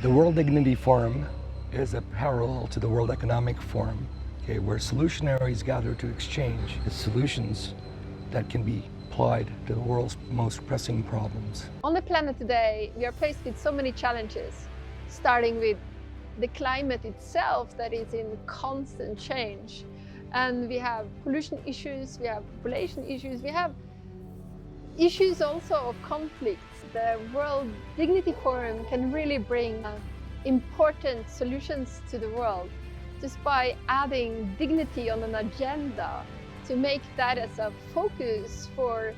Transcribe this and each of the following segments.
The World Dignity Forum is a parallel to the World Economic Forum, okay, where solutionaries gather to exchange the solutions that can be applied to the world's most pressing problems. On the planet today, we are faced with so many challenges, starting with the climate itself that is in constant change. And we have pollution issues, we have population issues, we have issues also of conflicts. The World Dignity Forum can really bring important solutions to the world just by adding dignity on an agenda to make that as a focus for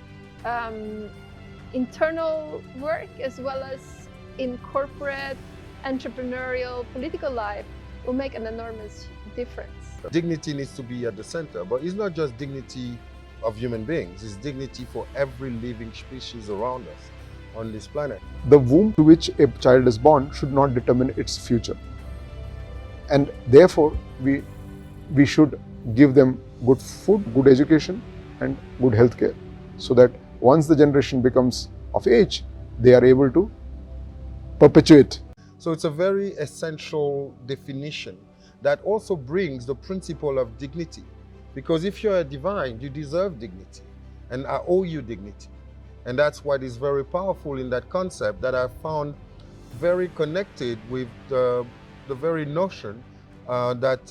internal work as well as in corporate, entrepreneurial, political life will make an enormous difference. Dignity needs to be at the center, but it's not just dignity of human beings, it's dignity for every living species around us on this planet. The womb to which a child is born should not determine its future. And therefore, we should give them good food, good education, and good health care, so that once the generation becomes of age, they are able to perpetuate. So it's a very essential definition that also brings the principle of dignity. Because if you're a divine, you deserve dignity, and I owe you dignity. And that's what is very powerful in that concept that I found very connected with the very notion that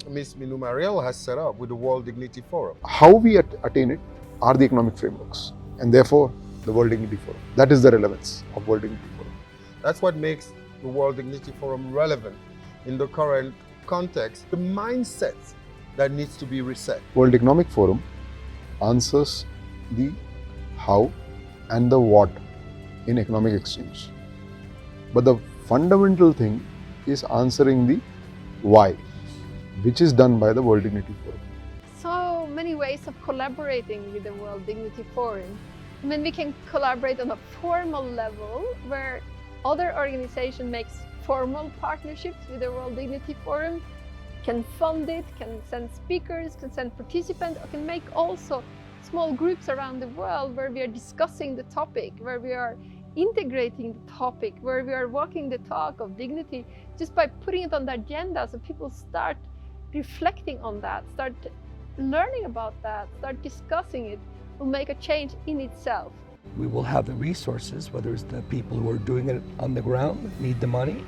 Ms. Minu Mariel has set up with the World Dignity Forum. How we attain it are the economic frameworks, and therefore the World Dignity Forum. That is the relevance of World Dignity Forum. That's what makes the World Dignity Forum relevant in the current context, the mindset that needs to be reset. World Economic Forum answers the how and the what in economic exchange. But the fundamental thing is answering the why, which is done by the World Dignity Forum. So many ways of collaborating with the World Dignity Forum. I mean, we can collaborate on a formal level where other organizations make formal partnerships with the World Dignity Forum, can fund it, can send speakers, can send participants, or can make also small groups around the world where we are discussing the topic, where we are integrating the topic, where we are walking the talk of dignity just by putting it on the agenda, so people start reflecting on that, start learning about that, start discussing it, will make a change in itself. We will have the resources, whether it's the people who are doing it on the ground, need the money,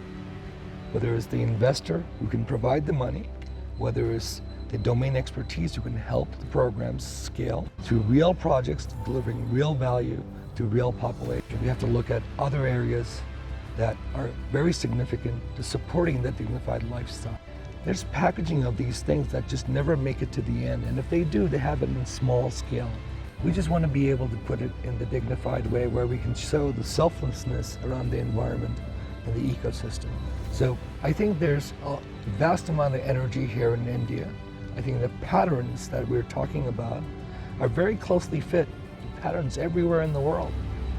whether it's the investor who can provide the money, whether it's the domain expertise who can help the programs scale through real projects, delivering real value to real population. We have to look at other areas that are very significant to supporting that dignified lifestyle. There's packaging of these things that just never make it to the end, and if they do, they have it in small scale. We just want to be able to put it in the dignified way where we can show the selflessness around the environment and the ecosystem. So I think there's a vast amount of energy here in India. I think the patterns that we're talking about are very closely fit to patterns everywhere in the world.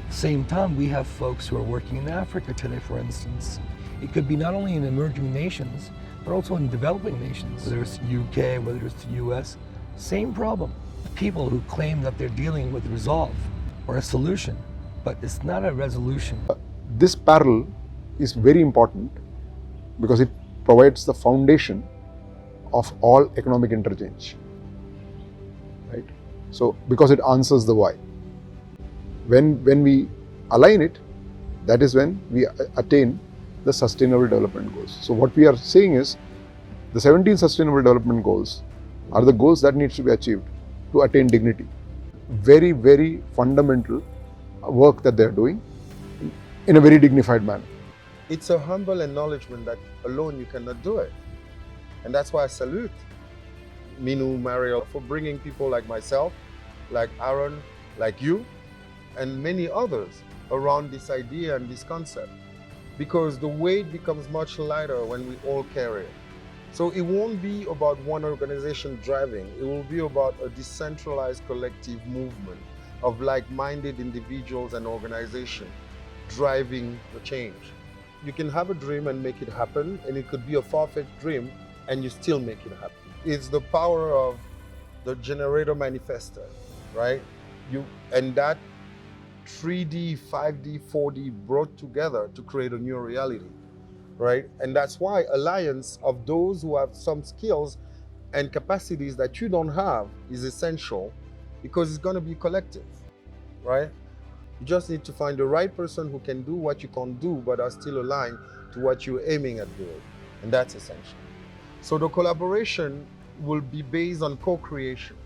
At the same time, we have folks who are working in Africa today, for instance. It could be not only in emerging nations, but also in developing nations, whether it's UK, whether it's the US, same problem. People who claim that they're dealing with resolve or a solution, but it's not a resolution. This parallel is very important because it provides the foundation of all economic interchange, right? So, because it answers the why. When we align it, that is when we attain the Sustainable Development Goals. So what we are saying is, the 17 Sustainable Development Goals are the goals that needs to be achieved to attain dignity. Very, very fundamental work that they are doing in a very dignified manner. It's a humble acknowledgement that alone you cannot do it. And that's why I salute Minu Mariel for bringing people like myself, like Aaron, like you, and many others around this idea and this concept. Because the weight becomes much lighter when we all carry it. So it won't be about one organization driving, it will be about a decentralized collective movement of like-minded individuals and organizations driving the change. You can have a dream and make it happen, and it could be a far-fetched dream and you still make it happen. It's the power of the generator manifestor, right? And that 3D, 5D, 4D brought together to create a new reality. right? And that's why alliance of those who have some skills and capacities that you don't have is essential, because it's going to be collective, right? You just need to find the right person who can do what you can't do but are still aligned to what you're aiming at doing, and that's essential. So the collaboration will be based on co-creation,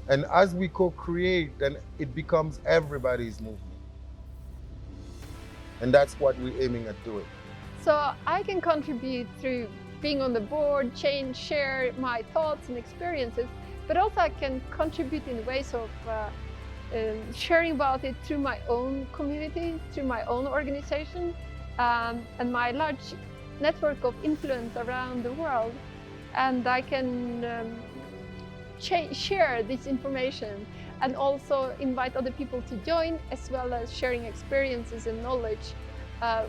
and as we co-create, then it becomes everybody's movement, and that's what we're aiming at doing. So I can contribute through being on the board, share my thoughts and experiences, but also I can contribute in ways of sharing about it through my own community, through my own organization, and my large network of influence around the world. And I can share this information and also invite other people to join, as well as sharing experiences and knowledge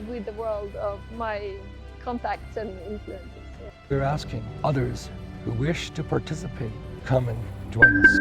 with the world of my contacts and influences. Yeah. We're asking others who wish to participate, come and join us.